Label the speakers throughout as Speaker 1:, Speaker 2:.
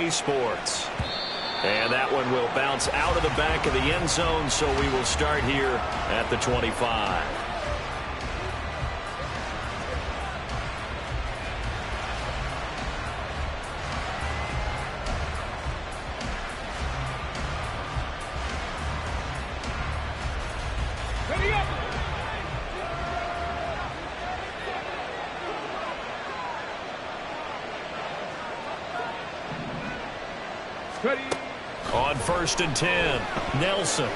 Speaker 1: EA Sports. And that one will bounce out of the back of the end zone, so we will start here at the 25. On 1st and 10, Nelson.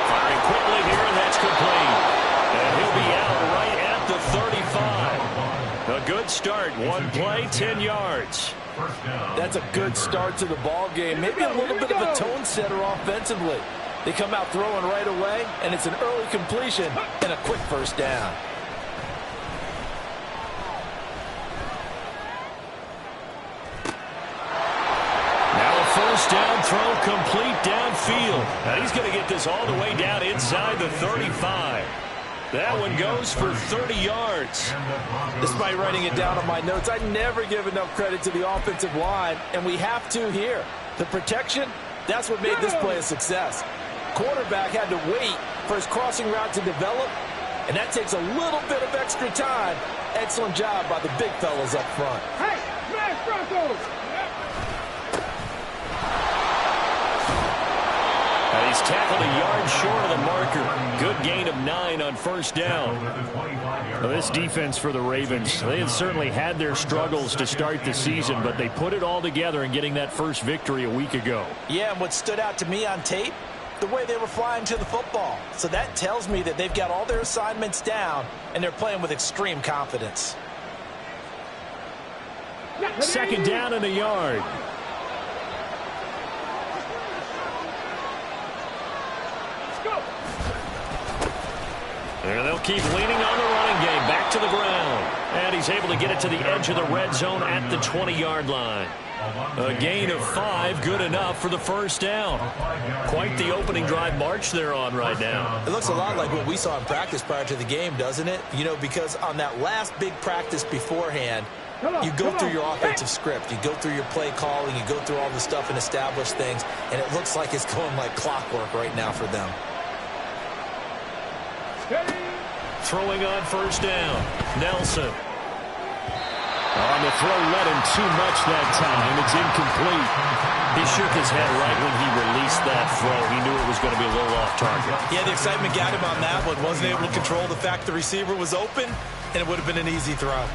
Speaker 1: Firing quickly here, and that's complete. And he'll be out right at the 35. A good start. One play, 10 yards.
Speaker 2: That's a good start to the ball game. Maybe a little bit of a tone setter offensively. They come out throwing right away, and it's an early completion and a quick first down.
Speaker 1: First down throw complete downfield. And he's going to get this all the way down inside the 35. That one goes for 30 yards.
Speaker 2: Despite writing it down on my notes, I never give enough credit to the offensive line, and we have to here. The protection, that's what made this play a success. Quarterback had to wait for his crossing route to develop, and that takes a little bit of extra time. Excellent job by the big fellas up front.
Speaker 3: Hey, smash Broncos!
Speaker 1: He's tackled a yard short of the marker. Good gain of 9 on first down.
Speaker 4: Well, this defense for the Ravens, they had certainly had their struggles to start the season, but they put it all together in getting that first victory a week ago.
Speaker 2: Yeah, and what stood out to me on tape, the way they were flying to the football. So that tells me that they've got all their assignments down, and they're playing with extreme confidence.
Speaker 4: Second down and a yard.
Speaker 1: And they'll keep leaning on the running game. Back to the ground. And he's able to get it to the edge of the red zone at the 20-yard line. A gain of 5, good enough for the first down. Quite the opening drive march they're on right now.
Speaker 2: It looks a lot like what we saw in practice prior to the game, doesn't it? You know, because on that last big practice beforehand, you go through your offensive script. You go through your play calling. You go through all the stuff and establish things. And it looks like it's going like clockwork right now for them.
Speaker 1: Throwing on first down, Nelson.
Speaker 4: On the throw, led him too much that time. It's incomplete.
Speaker 1: He shook his head right when he released that throw. He knew it was going to be a little off target.
Speaker 2: Yeah, the excitement got him on that one. Wasn't able to control the fact the receiver was open, and it would have been an easy throw.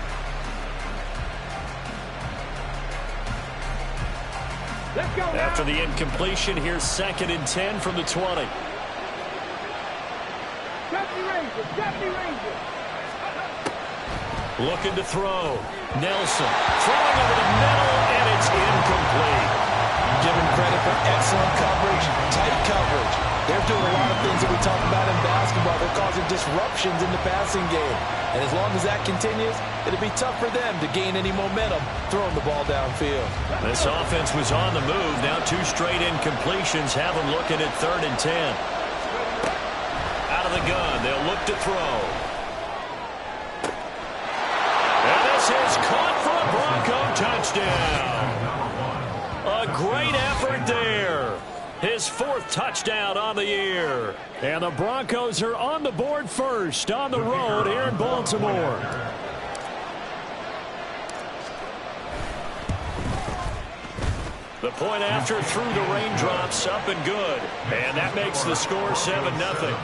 Speaker 3: Let's go now.
Speaker 1: After the incompletion, here's 2nd and 10 from the 20.
Speaker 3: Deputy Ranger.
Speaker 1: Looking to throw. Nelson throwing over the middle, and it's incomplete.
Speaker 2: Give him credit for excellent coverage, tight coverage. They're doing a lot of things that we talk about in basketball. They're causing disruptions in the passing game. And as long as that continues, it'll be tough for them to gain any momentum throwing the ball downfield.
Speaker 1: This offense was on the move. Now 2 straight incompletions have them looking at 3rd and 10. Out of the gun, they'll look to throw. And this is caught for a Bronco touchdown. A great effort there. His 4th touchdown on the year.
Speaker 4: And the Broncos are on the board first on the road here in Baltimore.
Speaker 1: The point after through the raindrops, up and good. And that makes the score 7-0.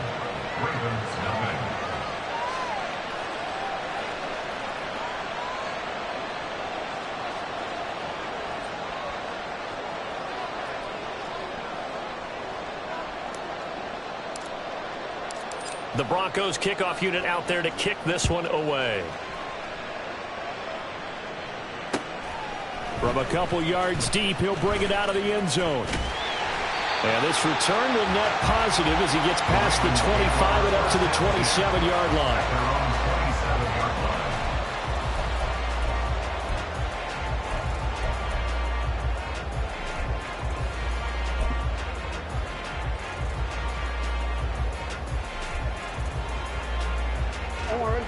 Speaker 1: The Broncos kickoff unit out there to kick this one away.
Speaker 4: From a couple yards deep, he'll bring it out of the end zone. And this return will net positive as he gets past the 25 and up to the 27-yard line.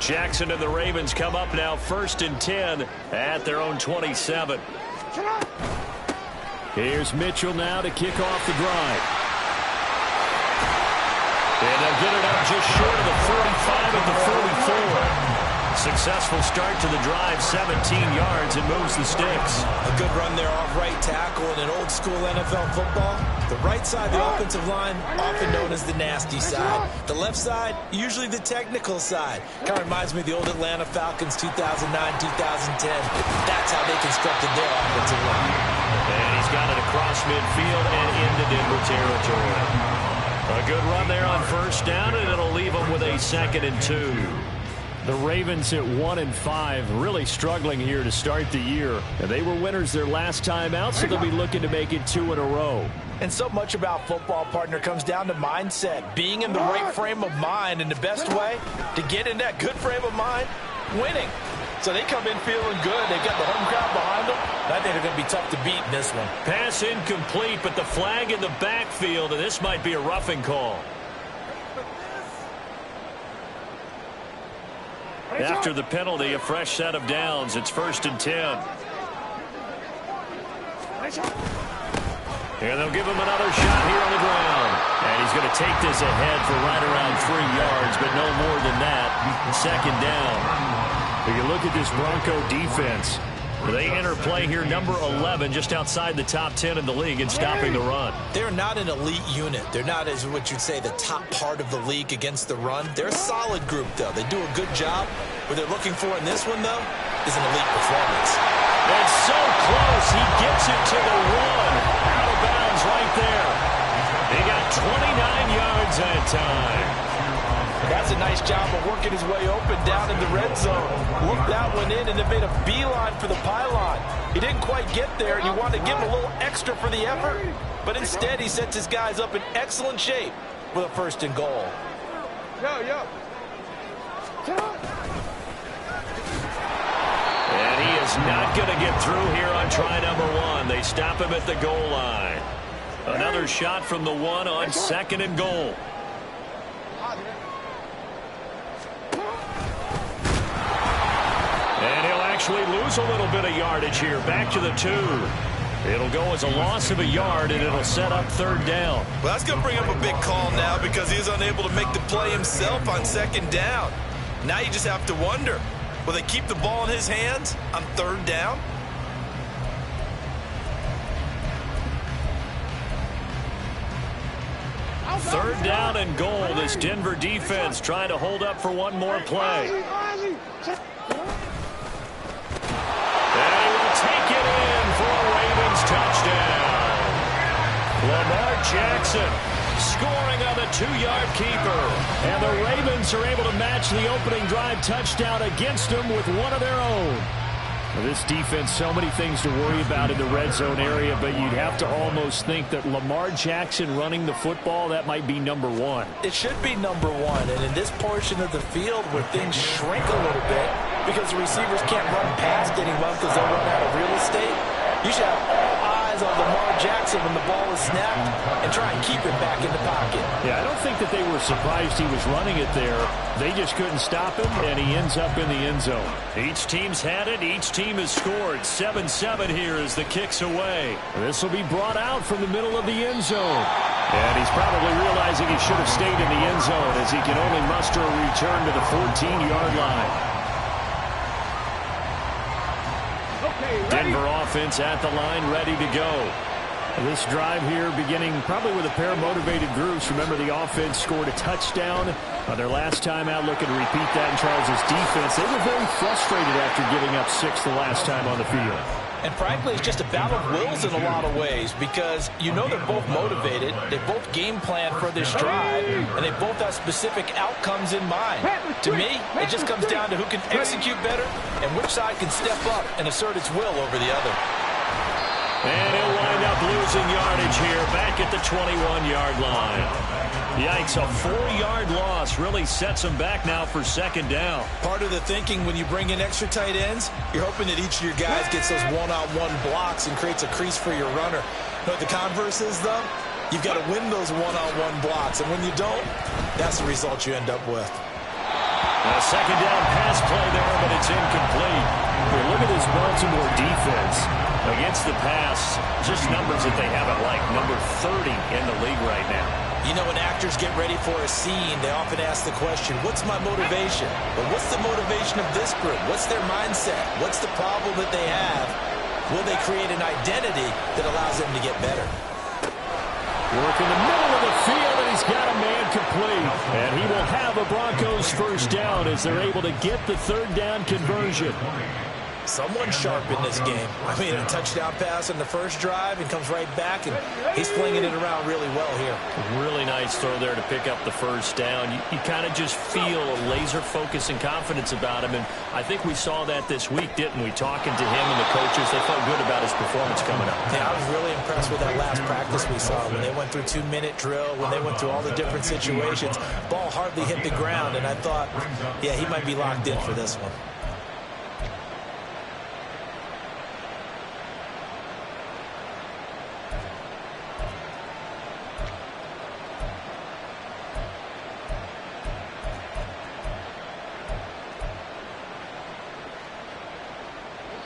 Speaker 1: Jackson and the Ravens come up now 1st and 10 at their own 27.
Speaker 4: Here's Mitchell now to kick off the drive.
Speaker 1: And they'll get it up just short of the 45 at the 44. Successful start to the drive, 17 yards, and moves the sticks.
Speaker 2: A good run there off right tackle in an old-school NFL football. The right side, the offensive line, often known as the nasty side. The left side, usually the technical side. Kind of reminds me of the old Atlanta Falcons 2009-2010. That's how they constructed their offensive line.
Speaker 1: And he's got it across midfield and into Denver territory. A good run there on first down, and it'll leave them with a 2nd and 2.
Speaker 4: The Ravens at 1-5, really struggling here to start the year. And they were winners their last time out, so they'll be looking to make it 2 in a row.
Speaker 2: And so much about football, partner, comes down to mindset. Being in the right frame of mind, and the best way to get in that good frame of mind, winning. So they come in feeling good. They've got the home crowd behind them. I think they're going to be tough to beat in this one.
Speaker 1: Pass incomplete, but the flag in the backfield, and this might be a roughing call. After the penalty, a fresh set of downs. It's 1st and 10. And they'll give him another shot here on the ground. And he's going to take this ahead for right around 3 yards, but no more than that. 2nd down.
Speaker 4: If you look at this Bronco defense,
Speaker 1: they enter play here, number 11, just outside the top 10 in the league in stopping the run.
Speaker 2: They're not an elite unit. They're not, as what you'd say, the top part of the league against the run. They're a solid group, though. They do a good job. What they're looking for in this one, though, is an elite performance.
Speaker 1: And so close. He gets it to the 1. Out of bounds right there. He got 29 yards that time.
Speaker 2: That's a nice job of working his way open down in the red zone. Looked that one in and then made a beeline for the pylon. He didn't quite get there, and you wanted to give him a little extra for the effort. But instead, he sets his guys up in excellent shape with a 1st and goal.
Speaker 1: And he is not going to get through here on try number 1. They stop him at the goal line. Another shot from the 1 on 2nd and goal. And he'll actually lose a little bit of yardage here. Back to the 2. It'll go as a loss of a yard, and it'll set up 3rd down.
Speaker 2: Well, that's going to bring up a big call now because he's unable to make the play himself on 2nd down. Now you just have to wonder, will they keep the ball in his hands on 3rd down?
Speaker 1: Third down and goal. This Denver defense trying to hold up for one more play. And he will take it in for a Ravens touchdown. Lamar Jackson scoring on the 2-yard keeper.
Speaker 4: And the Ravens are able to match the opening drive touchdown against them with one of their own. This defense, so many things to worry about in the red zone area, but you'd have to almost think that Lamar Jackson running the football, that might be number 1.
Speaker 2: It should be number 1, and in this portion of the field where things shrink a little bit because the receivers can't run past anyone because they'll run out of real estate, you should have all eyes on Lamar Jackson when the ball is snapped and try and keep it back in the pocket.
Speaker 4: Yeah, I don't think that they were surprised he was running it there. They just couldn't stop him, and he ends up in the end zone.
Speaker 1: Each team's had it. Each team has scored. 7-7 here as the kick's away.
Speaker 4: This will be brought out from the middle of the end zone. And he's probably realizing he should have stayed in the end zone as he can only muster a return to the 14-yard line.
Speaker 1: Denver offense at the line, ready to go.
Speaker 4: This drive here beginning probably with a pair of motivated groups. Remember, the offense scored a touchdown on their last time out, looking to repeat that in Charles' defense. They were very frustrated after giving up 6 the last time on the field.
Speaker 2: And frankly, it's just a battle of wills in a lot of ways because you know they're both motivated, they both game plan for this drive, and they both have specific outcomes in mind. To me, it just comes down to who can execute better and which side can step up and assert its will over the other.
Speaker 1: And he'll wind up losing yardage here back at the 21-yard line. Yikes, a 4-yard loss really sets him back now for 2nd down.
Speaker 2: Part of the thinking when you bring in extra tight ends, you're hoping that each of your guys gets those one-on-one blocks and creates a crease for your runner. You know what the converse is, though? You've got to win those one-on-one blocks, and when you don't, that's the result you end up with.
Speaker 1: A 2nd down pass play there, but it's incomplete.
Speaker 4: Well, look at this Baltimore defense.
Speaker 1: Against the pass, just numbers that they haven't liked. Number 30 in the league right now.
Speaker 2: You know, when actors get ready for a scene, they often ask the question, what's my motivation? But what's the motivation of this group? What's their mindset? What's the problem that they have? Will they create an identity that allows them to get better?
Speaker 4: Work in the middle of the field, and he's got a man complete. And he will have a Broncos first down as they're able to get the third down conversion.
Speaker 2: Someone sharp in this game. I mean, a touchdown pass on the first drive and comes right back, and he's flinging it around really well here.
Speaker 1: Really nice throw there to pick up the first down. You kind of just feel a laser focus and confidence about him, and I think we saw that this week, didn't we? Talking to him and the coaches, they felt good about his performance coming up.
Speaker 2: Yeah, I was really impressed with that last practice we saw when they went through 2-minute drill, when they went through all the different situations. Ball hardly hit the ground, and I thought, yeah, he might be locked in for this one.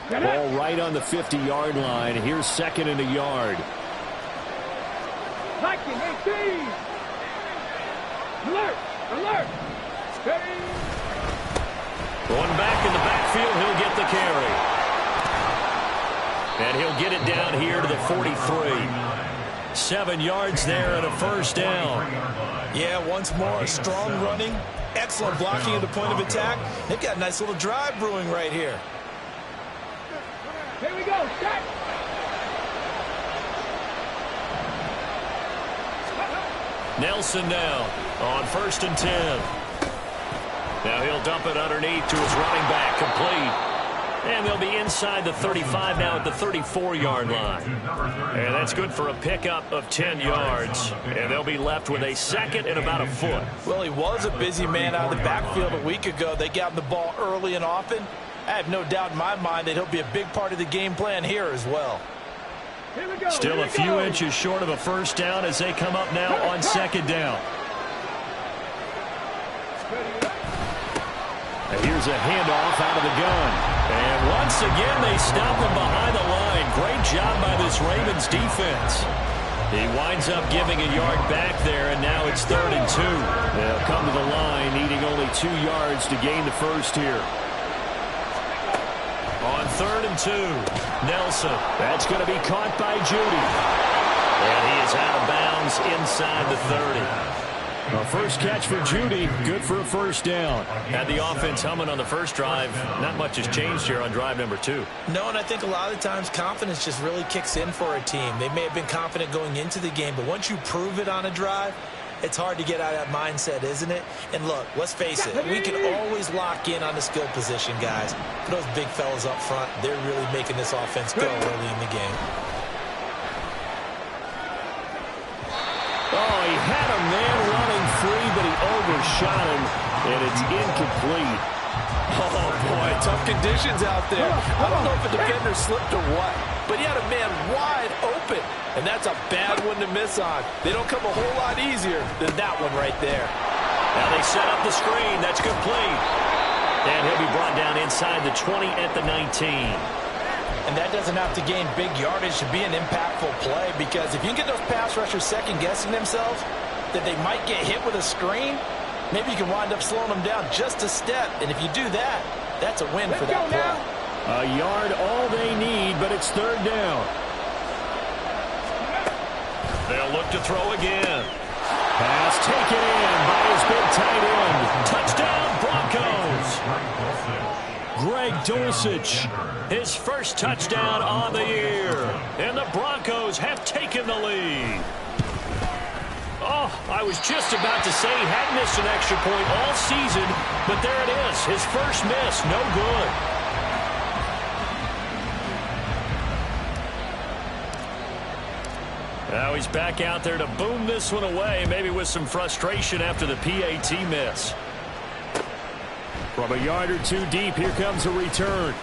Speaker 4: Ball right on the 50-yard line. Here's second and a yard.
Speaker 3: Liking 18. Alert! Alert! Steady!
Speaker 1: Going back in the backfield, he'll get the carry. And he'll get it down here to the 43. 7 yards there and a first down.
Speaker 2: Yeah, once more, strong running, excellent blocking at the point of attack. They've got a nice little drive brewing right here.
Speaker 3: Here we go, set!
Speaker 1: Nelson now on 1st and 10. Now he'll dump it underneath to his running back, complete. And they'll be inside the 35 now at the 34-yard line. And that's good for a pickup of 10 yards. And they'll be left with a second and about a foot.
Speaker 2: Well, he was a busy man out of the backfield a week ago. They got him the ball early and often. I have no doubt in my mind that he'll be a big part of the game plan here as well.
Speaker 3: Here we go.
Speaker 1: Still a few inches short of a first down as they come up now on second down.
Speaker 4: And here's a handoff out of the gun.
Speaker 1: And once again, they stop him behind the line. Great job by this Ravens defense. He winds up giving a yard back there, and now it's 3rd and 2.
Speaker 4: They'll come to the line, needing only 2 yards to gain the first here.
Speaker 1: On 3rd and 2, Nelson.
Speaker 4: That's going to be caught by Judy.
Speaker 1: And he is out of bounds inside the 30.
Speaker 4: A first catch for Judy, good for a first down.
Speaker 1: Had the offense humming on the first drive. Not much has changed here on drive number 2.
Speaker 2: No, and I think a lot of the times confidence just really kicks in for a team. They may have been confident going into the game, but once you prove it on a drive, it's hard to get out of that mindset, isn't it? And look, let's face it, we can always lock in on the skill position, guys. But those big fellas up front, they're really making this offense go early in the game.
Speaker 4: Oh, he had a man running free, but he overshot him, and it's incomplete.
Speaker 2: Oh, boy, tough conditions out there. I don't know if a defender slipped or what, but he had a man wide open, and that's a bad one to miss on. They don't come a whole lot easier than that one right there.
Speaker 1: Now they set up the screen. That's complete. And he'll be brought down inside the 20 at the 19.
Speaker 2: And that doesn't have to gain big yardage to be an impactful play, because if you can get those pass rushers second-guessing themselves that they might get hit with a screen, maybe you can wind up slowing them down just a step. And if you do that, that's a win for that play.
Speaker 4: A yard all they need, but it's 3rd down.
Speaker 1: They'll look to throw again.
Speaker 4: Pass taken in by his big tight end.
Speaker 1: Touchdown, Broncos.
Speaker 4: Greg Dulcich.
Speaker 1: His first touchdown on the year. And the Broncos have taken the lead. Oh, I was just about to say he had missed an extra point all season, but there it is. His first miss, no good. Now he's back out there to boom this one away, maybe with some frustration after the PAT miss.
Speaker 4: From a yard or 2 deep, here comes a return.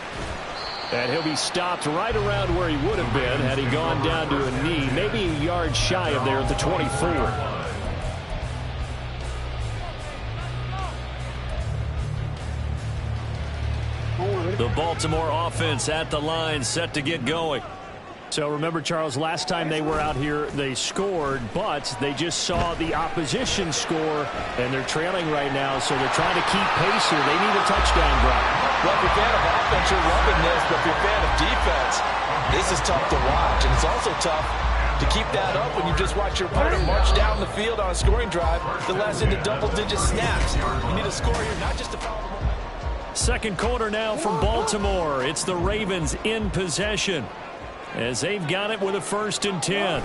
Speaker 4: And he'll be stopped right around where he would have been had he gone down to a knee, maybe a yard shy of there at the 24.
Speaker 1: The Baltimore offense at the line, set to get going.
Speaker 4: So remember, Charles, last time they were out here, they scored, but they just saw the opposition score, and they're trailing right now, so they're trying to keep pace here. They need a touchdown drive.
Speaker 2: Well, if you're a fan of offense, you're loving this, but if you're a fan of defense, this is tough to watch, and it's also tough to keep that up when you just watch your opponent march down the field on a scoring drive that lasts into double-digit snaps. You need a score here, not just to follow the momentum.
Speaker 1: Second quarter now from Baltimore. It's the Ravens in possession, as they've got it with a 1st and 10.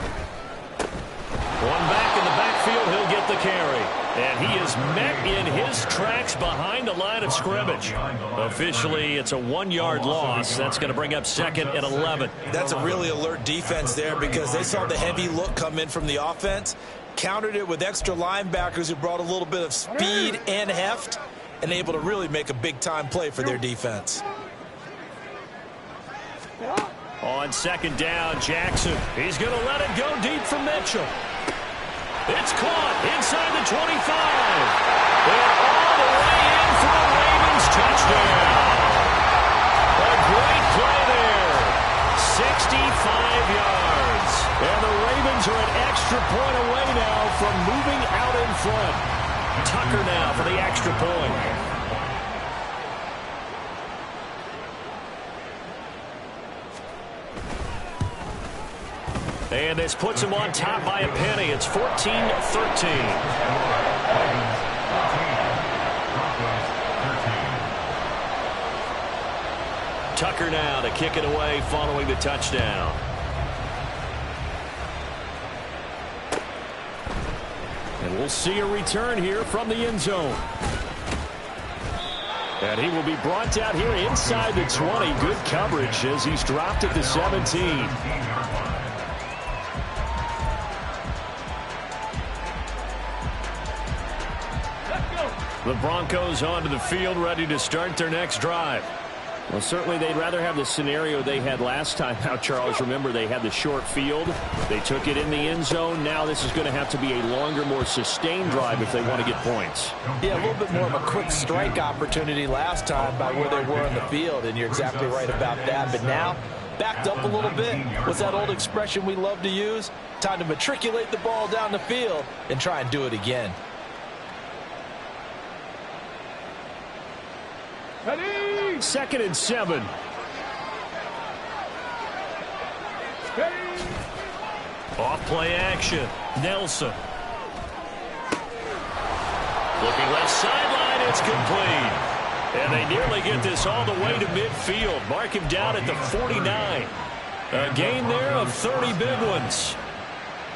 Speaker 1: One back in the backfield, he'll get the carry. And he is met in his tracks behind the line of scrimmage. Officially, it's a 1-yard loss. That's going to bring up 2nd and 11.
Speaker 2: That's a really alert defense there because they saw the heavy look come in from the offense, countered it with extra linebackers who brought a little bit of speed and heft, and able to really make a big-time play for their defense.
Speaker 1: On 2nd down, Jackson. He's going to let it go deep for Mitchell. It's caught inside the 25. And all the way in for the Ravens touchdown. A great play there. 65 yards. And the Ravens are an extra point away now from moving out in front. Tucker now for the extra point. And this puts him on top by a penny. It's 14-13. Tucker now to kick it away following the touchdown. And we'll see a return here from the end zone. And he will be brought down here inside the 20. Good coverage as he's dropped at the 17. The Broncos onto the field, ready to start their next drive. Well, certainly they'd rather have the scenario they had last time out, Charles. Remember, they had the short field. They took it in the end zone. Now this is going to have to be a longer, more sustained drive if they want to get points.
Speaker 2: Yeah, a little bit more of a quick strike opportunity last time by where they were on the field, and you're exactly right about that. But now, backed up a little bit. What's that old expression we love to use? Time to matriculate the ball down the field and try and do it again.
Speaker 3: Ready?
Speaker 4: 2nd and 7.
Speaker 3: Ready?
Speaker 1: Off play action. Nelson. Looking left sideline. It's complete. And they nearly get this all the way to midfield. Mark him down at the 49. A gain there of 30 big ones.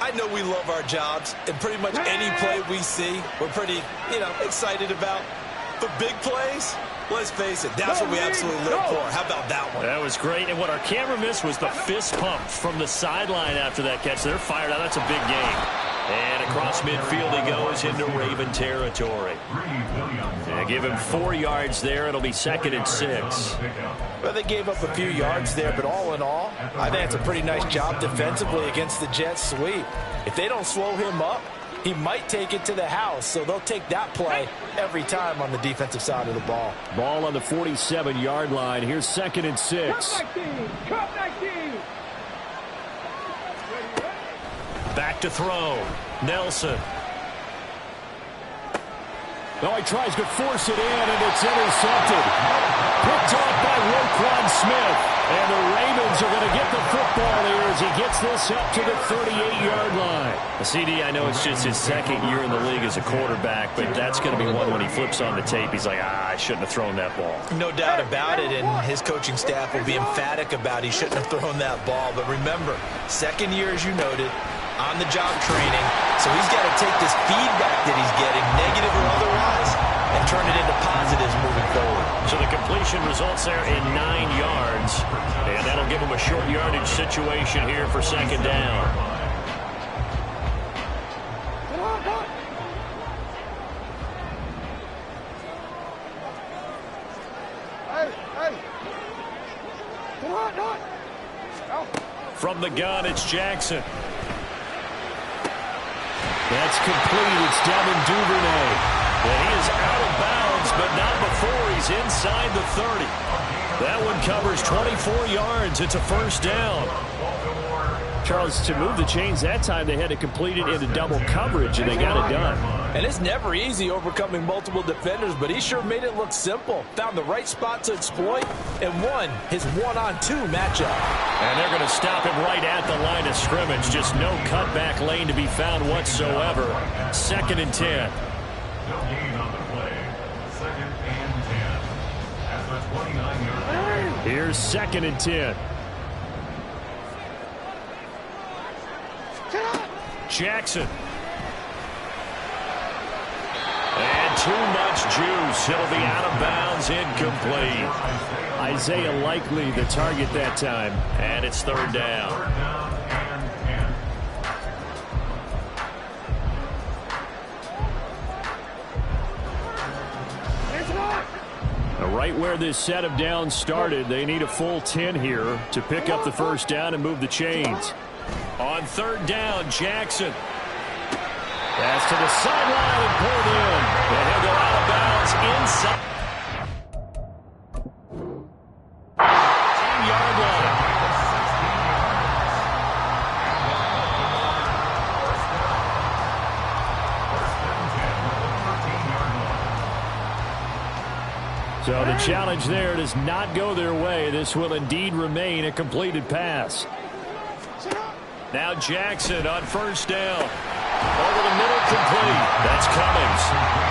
Speaker 2: I know we love our jobs, and pretty much any play we see, we're pretty, excited about. But big plays, let's face it, that's what we absolutely live for. How about that one?
Speaker 1: That was great. And what our camera missed was the fist pump from the sideline after that catch. They're fired out. That's a big game. And across midfield he goes into Raven territory. And give him 4 yards there. It'll be 2nd and 6.
Speaker 2: Well, they gave up a few yards there, but all in all, I think it's a pretty nice job defensively against the Jets sweep. If they don't slow him up, he might take it to the house, so they'll take that play every time on the defensive side of the ball.
Speaker 4: Ball on the 47-yard line. Here's 2nd and 6.
Speaker 3: Cut 19.
Speaker 1: Back to throw. Nelson.
Speaker 4: Oh, he tries to force it in, and it's intercepted. Picked off by Roquan Smith. And the Ravens are going to get the football here as he gets this up to the 38-yard line.
Speaker 1: CD, I know it's just his 2nd year in the league as a quarterback, but that's going to be one when he flips on the tape. He's like, I shouldn't have thrown that ball.
Speaker 2: No doubt about it, and his coaching staff will be emphatic about he shouldn't have thrown that ball. But remember, 2nd year, as you noted, on-the-job training. So he's got to take this feedback that he's getting, negative or otherwise, and turn it into positives moving forward.
Speaker 1: So the completion results there in 9 yards. And that'll give him a short yardage situation here for 2nd down. From the gun, it's Jackson.
Speaker 4: That's complete. It's Devin Duvernay.
Speaker 1: And he is out of bounds, but not before he's inside the 30. That one covers 24 yards. It's a 1st down.
Speaker 4: Charles, to move the chains that time, they had to complete it into double coverage, and they got it done.
Speaker 2: And it's never easy overcoming multiple defenders, but he sure made it look simple. Found the right spot to exploit and won his one-on-two matchup.
Speaker 1: And they're going to stop him right at the line of scrimmage. Just no cutback lane to be found whatsoever. 2nd and 10.
Speaker 5: No gain on the play. 2nd and 10. At the 29-yard line.
Speaker 4: Here's 2nd and 10.
Speaker 1: Jackson. And too much juice. It'll be out of bounds, incomplete.
Speaker 4: Isaiah Likely the target that time.
Speaker 1: And it's 3rd down.
Speaker 4: Right where this set of downs started, they need a full 10 here to pick up the 1st down and move the chains.
Speaker 1: On 3rd down, Jackson.
Speaker 4: Pass to the sideline and pulled in.
Speaker 1: And he'll go out of bounds inside. 10-yard line.
Speaker 4: So the challenge there does not go their way. This will indeed remain a completed pass.
Speaker 1: Now Jackson on 1st down. Over the middle, complete. That's Cummings.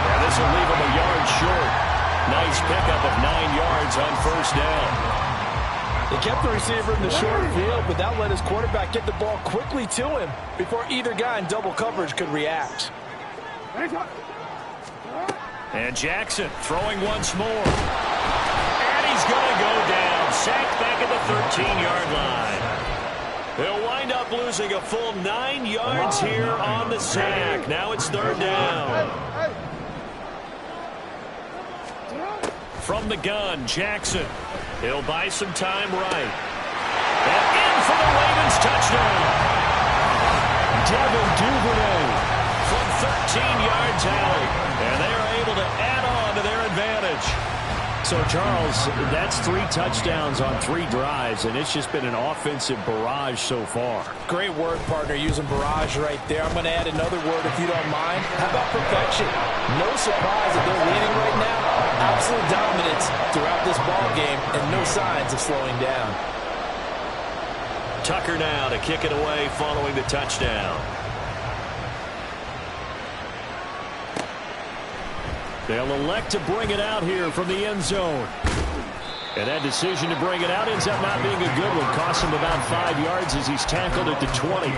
Speaker 1: And this will leave him a yard short. Nice pickup of 9 yards on 1st down.
Speaker 2: They kept the receiver in the short field, but that let his quarterback get the ball quickly to him before either guy in double coverage could react.
Speaker 1: And Jackson throwing once more. And he's going to go down. Sacked back at the 13-yard line. They'll wind up losing a full 9 yards here on the sack. Now it's 3rd down. From the gun, Jackson. He'll buy some time right. And in for the Ravens touchdown.
Speaker 4: Devin Duvernay
Speaker 1: from 13 yards out. And they are able to add on to their advantage.
Speaker 4: So, Charles, that's 3 touchdowns on 3 drives, and it's just been an offensive barrage so far.
Speaker 2: Great word, partner, using barrage right there. I'm going to add another word if you don't mind. How about perfection? No surprise that they're leading right now. Absolute dominance throughout this ball game and no signs of slowing down.
Speaker 1: Tucker now to kick it away following the touchdown.
Speaker 4: They'll elect to bring it out here from the end zone. And that decision to bring it out ends up not being a good one. Costs him about 5 yards as he's tackled at the 20.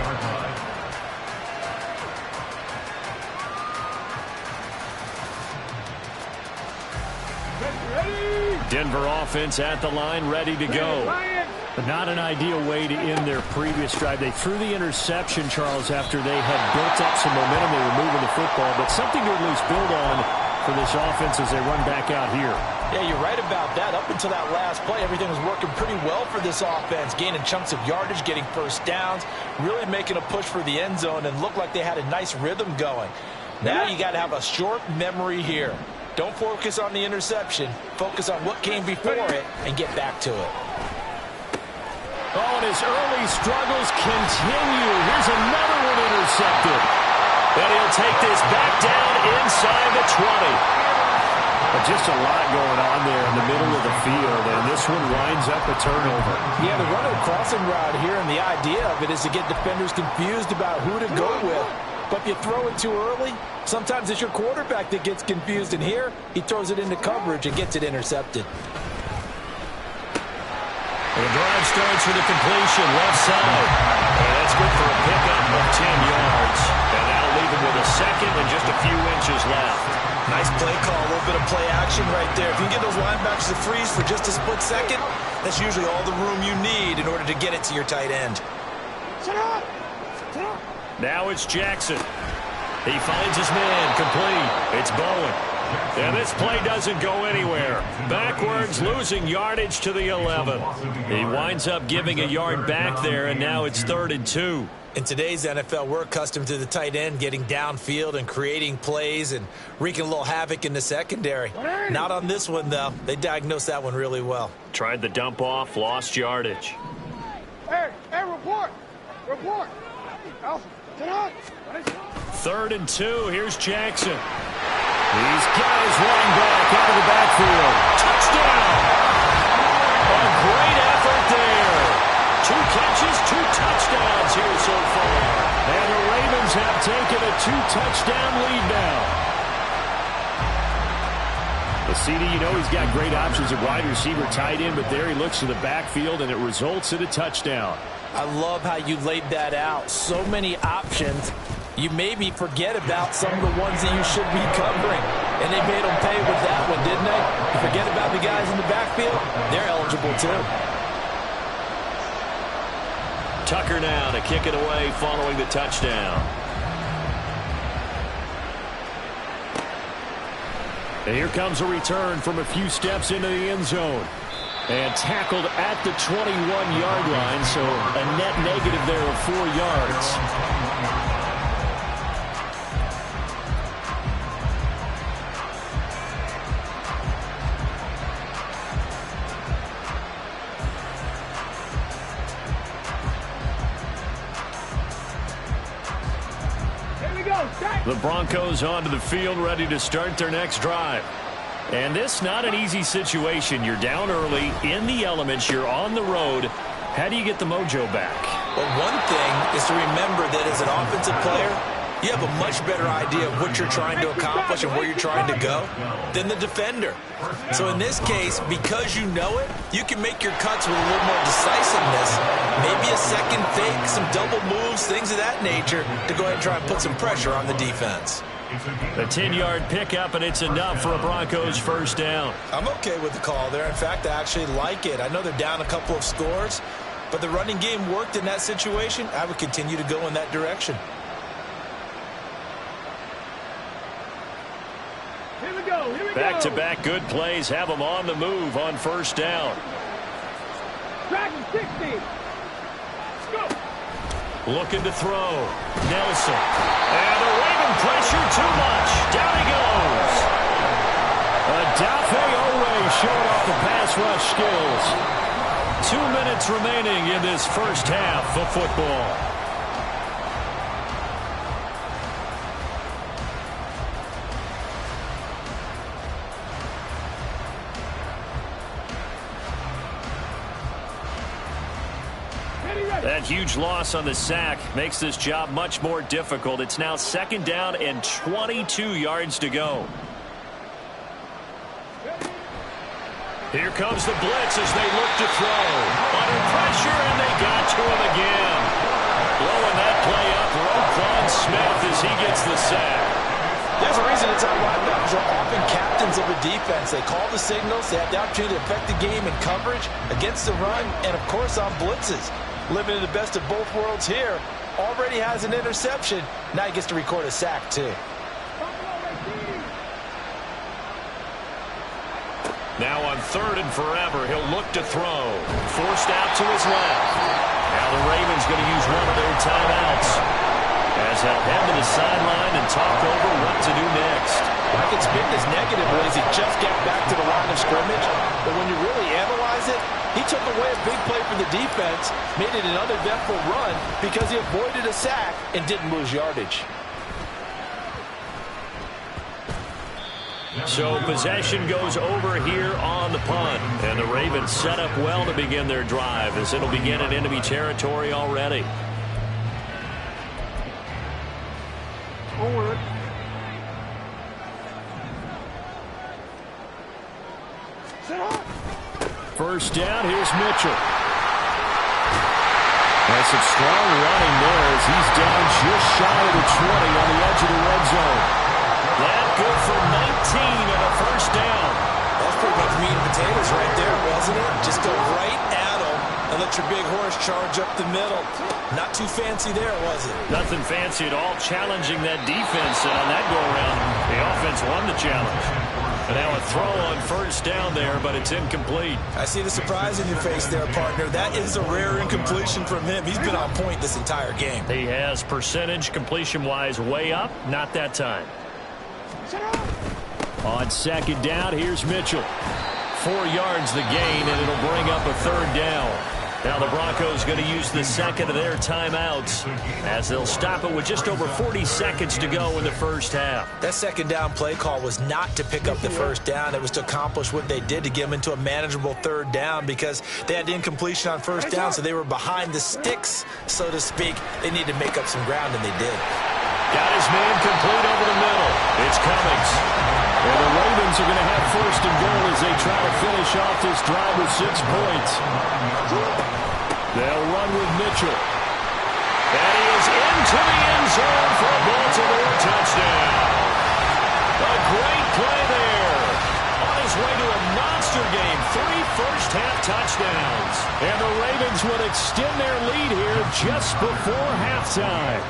Speaker 1: Denver offense at the line, ready to go.
Speaker 4: But not an ideal way to end their previous drive. They threw the interception, Charles, after they had built up some momentum. They were moving the football, but something to at least build on for this offense as they run back out here.
Speaker 2: Yeah, you're right about that. Up until that last play, everything was working pretty well for this offense, gaining chunks of yardage, getting 1st downs, really making a push for the end zone, and looked like they had a nice rhythm going. Now you got to have a short memory here. Don't focus on the interception. Focus on what came before it and get back to it.
Speaker 4: Oh, and his early struggles continue. Here's another one intercepted.
Speaker 1: And he'll take this back down inside the 20.
Speaker 4: But just a lot going on there in the middle of the field, and this one winds up a turnover.
Speaker 2: Yeah, they're running a crossing route here, and the idea of it is to get defenders confused about who to go with. But if you throw it too early, sometimes it's your quarterback that gets confused, and here he throws it into coverage and gets it intercepted.
Speaker 1: The drive starts with a completion left side. And that's good for a pickup of 10 yards. And that'll leave him with a second and just a few inches left.
Speaker 2: Nice play call, a little bit of play action right there. If you can get those linebackers to freeze for just a split second, that's usually all the room you need in order to get it to your tight end.
Speaker 1: Now it's Jackson. He finds his man, complete. It's Bowen. And this play doesn't go anywhere. Backwards, losing yardage to the 11. He winds up giving a yard back there, and now it's 3rd and 2.
Speaker 2: In today's NFL, we're accustomed to the tight end getting downfield and creating plays and wreaking a little havoc in the secondary. Not on this one, though. They diagnosed that one really well.
Speaker 1: Tried the dump off, lost yardage.
Speaker 3: Hey, report. Report. Alpha.
Speaker 1: 3rd and 2. Here's Jackson. He's got his running back out of the backfield. Touchdown! A great effort there. 2 catches, 2 touchdowns here so far.
Speaker 4: And the Ravens have taken a 2-touchdown lead now. The CD, you know he's got great options at wide receiver, tight end, but there he looks to the backfield, and it results in a touchdown.
Speaker 2: I love how you laid that out. So many options. You maybe forget about some of the ones that you should be covering. And they made them pay with that one, didn't they? You forget about the guys in the backfield, they're eligible too.
Speaker 1: Tucker now to kick it away following the touchdown.
Speaker 4: And here comes a return from a few steps into the end zone. And tackled at the 21-yard line, so a net negative there of 4 yards. The Broncos onto the field, ready to start their next drive. And this not an easy situation. You're down early, in the elements, you're on the road. How do you get the mojo back?
Speaker 2: Well, one thing is to remember that as an offensive player, you have a much better idea of what you're trying to accomplish and where you're trying to go than the defender. So in this case, because you know it, you can make your cuts with a little more decisiveness, maybe a second fake, some double moves, things of that nature, to go ahead and try and put some pressure on the defense.
Speaker 1: A 10-yard pickup, and it's enough for a Broncos first down.
Speaker 2: I'm okay with the call there. In fact, I actually like it. I know they're down a couple of scores, but the running game worked in that situation. I would continue to go in that direction.
Speaker 3: Here we go.
Speaker 1: Back-to-back good plays have them on the move on first down.
Speaker 3: Dragon 60. Go.
Speaker 1: Looking to throw. Nelson. And the Raven pressure too much. Down he goes. Adafe Owe showing off the pass rush skills. 2 minutes remaining in this first half of football. That huge loss on the sack makes this job much more difficult. It's now 2nd down and 22 yards to go. Here comes the blitz as they look to throw. Under pressure, and they got to him again. Blowing that play up, Roquan Smith as he gets the sack.
Speaker 2: There's a reason it's our linebackers are often captains of a defense. They call the signals. They have the opportunity to affect the game in coverage, against the run, and, of course, on blitzes. Living in the best of both worlds here. Already has an interception. Now he gets to record a sack, too.
Speaker 1: Now on 3rd and forever, he'll look to throw. Forced out to his left. Now the Ravens going to use one of their timeouts, as he'll head to the sideline and talk over what to do next.
Speaker 2: I can spin this negatively as he just got back to the line of scrimmage. But when you really analyze it, he took away a big play for the defense, made it an uneventful run because he avoided a sack and didn't lose yardage.
Speaker 1: So possession goes over here on the punt. And the Ravens set up well to begin their drive, as it'll begin in enemy territory already.
Speaker 3: Forward. Set up.
Speaker 4: First down, here's Mitchell. That's some strong running there as he's down just shy of the 20 on the edge of the red zone.
Speaker 1: That good for 19 and a first down.
Speaker 2: That's pretty much meat and potatoes right there, wasn't it? Just go right at him and let your big horse charge up the middle. Not too fancy there, was it?
Speaker 1: Nothing fancy at all, challenging that defense. And on that go-around, the offense won the challenge. And now a throw on first down there, but it's incomplete.
Speaker 2: I see the surprise in your face there, partner. That is a rare incompletion from him. He's been on point this entire game.
Speaker 1: He has percentage completion-wise way up, not that time.
Speaker 4: On 2nd down, here's Mitchell.
Speaker 1: 4 yards the gain, and it'll bring up a 3rd down. Now the Broncos going to use the second of their timeouts as they'll stop it with just over 40 seconds to go in the first half.
Speaker 2: That second down play call was not to pick up the first down. It was to accomplish what they did to get them into a manageable third down because they had incompletion on first down, so they were behind the sticks, so to speak. They needed to make up some ground, and they did.
Speaker 1: Got his man complete over the middle. It's Cummings.
Speaker 4: And the Ravens are going to have first and goal as they try to finish off this drive with 6 points. They'll run with Mitchell.
Speaker 1: And he is into the end zone for a Baltimore touchdown. A great play there. On his way to a monster game. 3 first-half touchdowns.
Speaker 4: And the Ravens will extend their lead here just before halftime.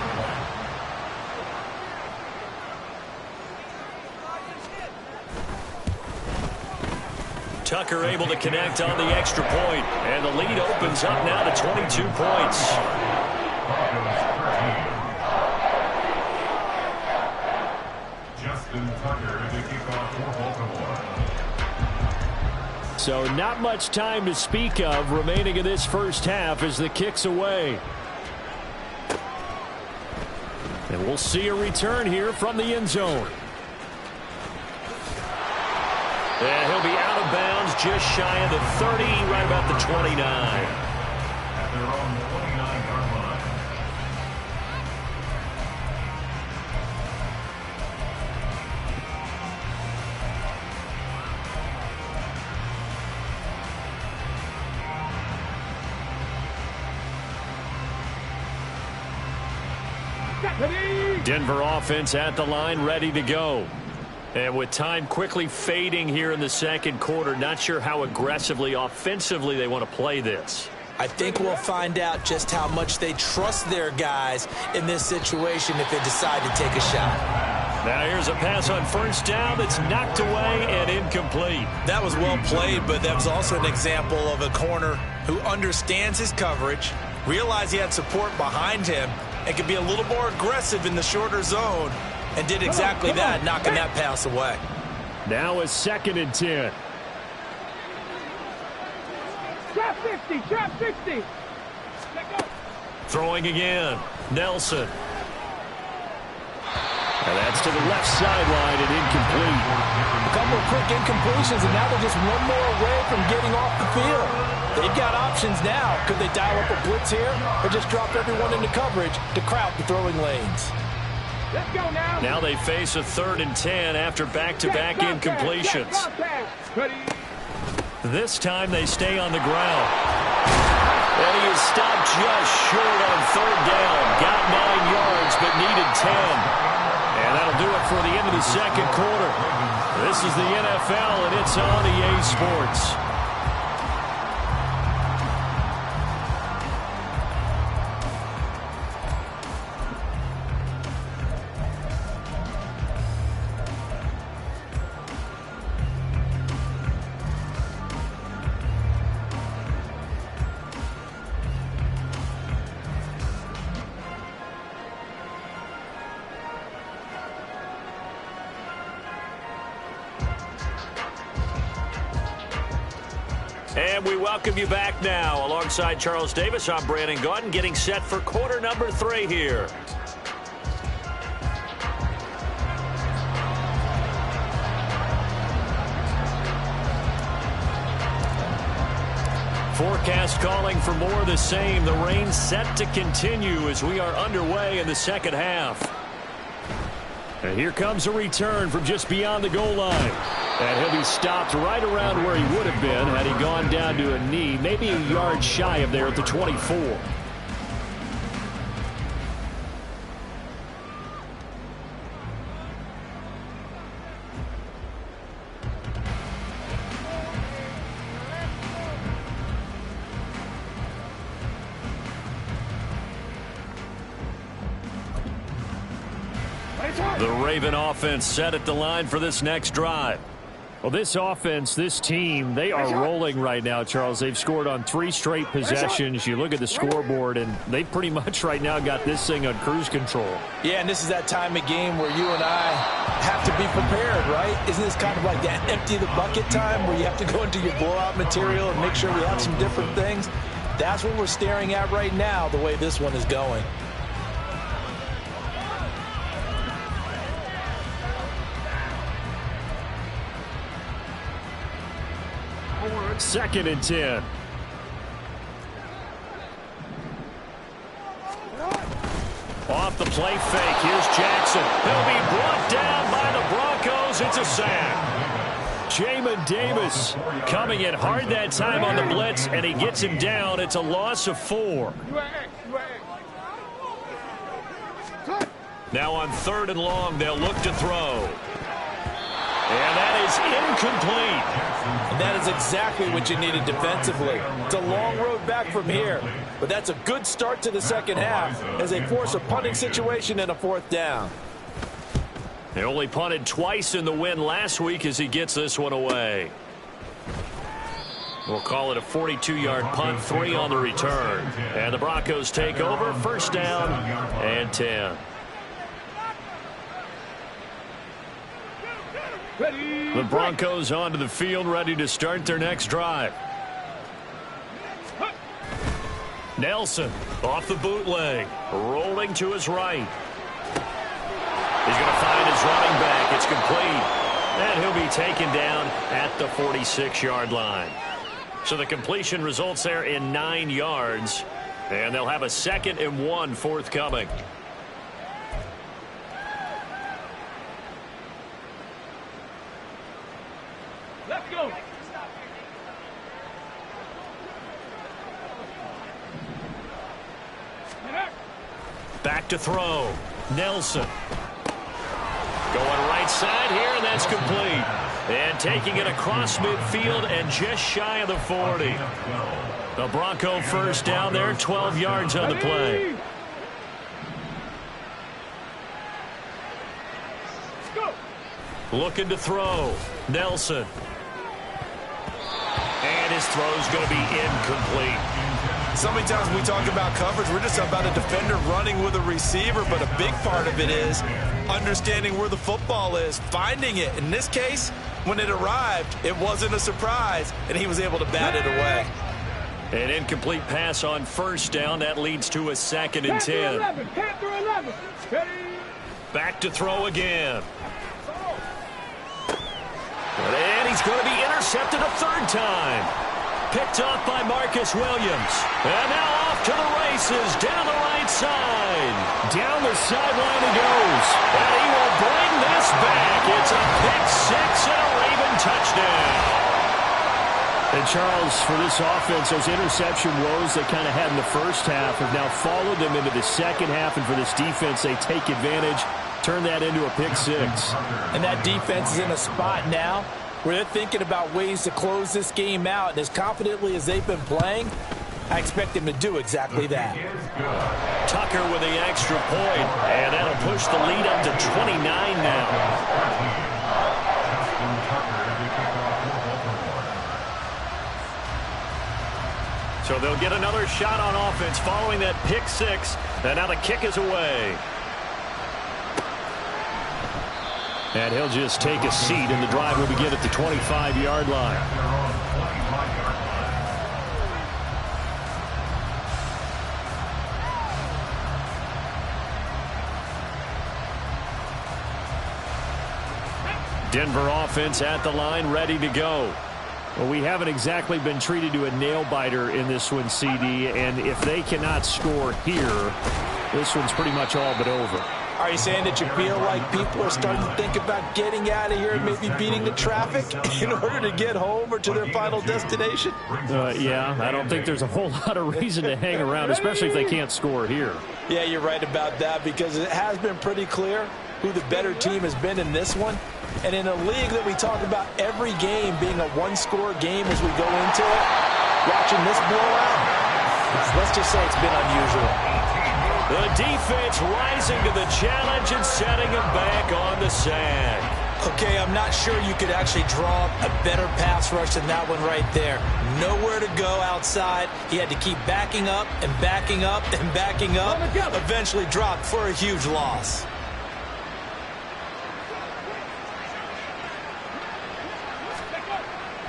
Speaker 1: Tucker able to connect on the extra point, and the lead opens up now to 22 points.
Speaker 5: Justin Tucker to kick off for Baltimore.
Speaker 4: So not much time to speak of remaining in this first half as the kick's away. And we'll see a return here from the end zone.
Speaker 1: And he'll be out of bounds just shy of the 30, right about the 29.
Speaker 5: At their own 29-yard line.
Speaker 4: Denver offense at the line, ready to go.
Speaker 1: And with time quickly fading here in the second quarter, not sure how aggressively, offensively they want to play this.
Speaker 2: I think we'll find out just how much they trust their guys in this situation if they decide to take a shot.
Speaker 1: Now here's a pass on first down that's knocked away and incomplete.
Speaker 2: That was well played, but that was also an example of a corner who understands his coverage, realized he had support behind him, and could be a little more aggressive in the shorter zone, and did exactly that, knocking that pass away.
Speaker 4: Now a 2nd and 10.
Speaker 3: Trap 50, trap 50.
Speaker 1: Throwing again. Nelson.
Speaker 4: And that's to the left sideline and incomplete.
Speaker 2: A couple of quick incompletions, and now they're just one more away from getting off the field. They've got options now. Could they dial up a blitz here or just drop everyone into coverage to crowd the throwing lanes?
Speaker 3: Let's go now.
Speaker 1: Now they face a 3rd and 10 after back-to-back incompletions. This time they stay on the ground. And he is stopped just short on 3rd down. Got 9 yards but needed 10. And that'll do it for the end of the second quarter. This is the NFL and it's on EA Sports. And we welcome you back now. Alongside Charles Davis, I'm Brandon Gaudin, getting set for quarter number 3 here. Forecast calling for more of the same. The rain set to continue as we are underway in the second half.
Speaker 4: And here comes a return from just beyond the goal line. And he'll be stopped right around where he would have been had he gone down to a knee, maybe a yard shy of there at the 24.
Speaker 1: The Raven offense set at the line for this next drive.
Speaker 4: Well, this offense, this team, they are rolling right now, Charles. They've scored on 3 straight possessions. You look at the scoreboard, and they pretty much right now got this thing on cruise control.
Speaker 2: Yeah, and this is that time of game where you and I have to be prepared, right? Isn't this kind of like that empty the bucket time where you have to go into your blowout material and make sure we have some different things? That's what we're staring at right now, the way this one is going.
Speaker 4: Second and 10. Off the play fake. Here's Jackson. He'll be brought down by the Broncos. It's a sack. Jamin Davis coming in hard that time on the blitz, and he gets him down. It's a loss of 4. Now on 3rd and long, they'll look to throw. And that is incomplete.
Speaker 2: And that is exactly what you needed defensively. It's a long road back from here, but that's a good start to the second half as they force a punting situation and a 4th down.
Speaker 1: They only punted twice in the win last week as he gets this one away. We'll call it a 42-yard punt, 3 on the return. And the Broncos take over, 1st down and 10. The Broncos onto the field, ready to start their next drive. Nelson off the bootleg, rolling to his right. He's going to find his running back. It's complete. And he'll be taken down at the 46-yard line. So the completion results there in 9 yards. And they'll have a 2nd and 1 forthcoming.
Speaker 3: Let's go.
Speaker 1: Back to throw. Nelson. Going right side here, and that's complete. And taking it across midfield and just shy of the 40. The Bronco 1st down there, 12 yards on the play. Looking to throw. Nelson. And his throw's going to be incomplete.
Speaker 2: So many times we talk about coverage, we're just about a defender running with a receiver, but a big part of it is understanding where the football is, finding it. In this case, when it arrived, it wasn't a surprise, and he was able to bat it away.
Speaker 1: An incomplete pass on 1st down. That leads to a 2nd and 10. Back to throw again. And he's going to be intercepted a 3rd time. Picked off by Marcus Williams. And now off to the races, down the right side.
Speaker 4: Down the sideline he goes.
Speaker 1: And he will bring this back. It's a pick 6 and a Raven touchdown.
Speaker 4: And Charles, for this offense, those interception woes they kind of had in the first half have now followed them into the second half. And for this defense, they take advantage, turn that into a pick 6.
Speaker 2: And that defense is in a spot now where they're thinking about ways to close this game out. And as confidently as they've been playing, I expect them to do exactly that.
Speaker 1: Tucker with the extra point, and that'll push the lead up to 29 now. So they'll get another shot on offense following that pick 6, and now the kick is away.
Speaker 4: And he'll just take a seat, and the drive will begin at the 25-yard line. Denver offense at the line, ready to go. Well, we haven't exactly been treated to a nail-biter in this one, CD, and if they cannot score here, this one's pretty much all but over.
Speaker 2: Are you saying that you feel like people are starting to think about getting out of here and maybe beating the traffic in order to get home or to their final destination?
Speaker 4: Yeah, I don't think there's a whole lot of reason to hang around, especially if they can't score here.
Speaker 2: Yeah, you're right about that because it has been pretty clear who the better team has been in this one. And in a league that we talk about every game being a one-score game as we go into it, watching this blowout, let's just say it's been unusual.
Speaker 1: The defense rising to the challenge and setting him back on the sack.
Speaker 2: Okay, I'm not sure you could actually draw a better pass rush than that one right there. Nowhere to go outside. He had to keep backing up and backing up and backing up. Eventually dropped for a huge loss.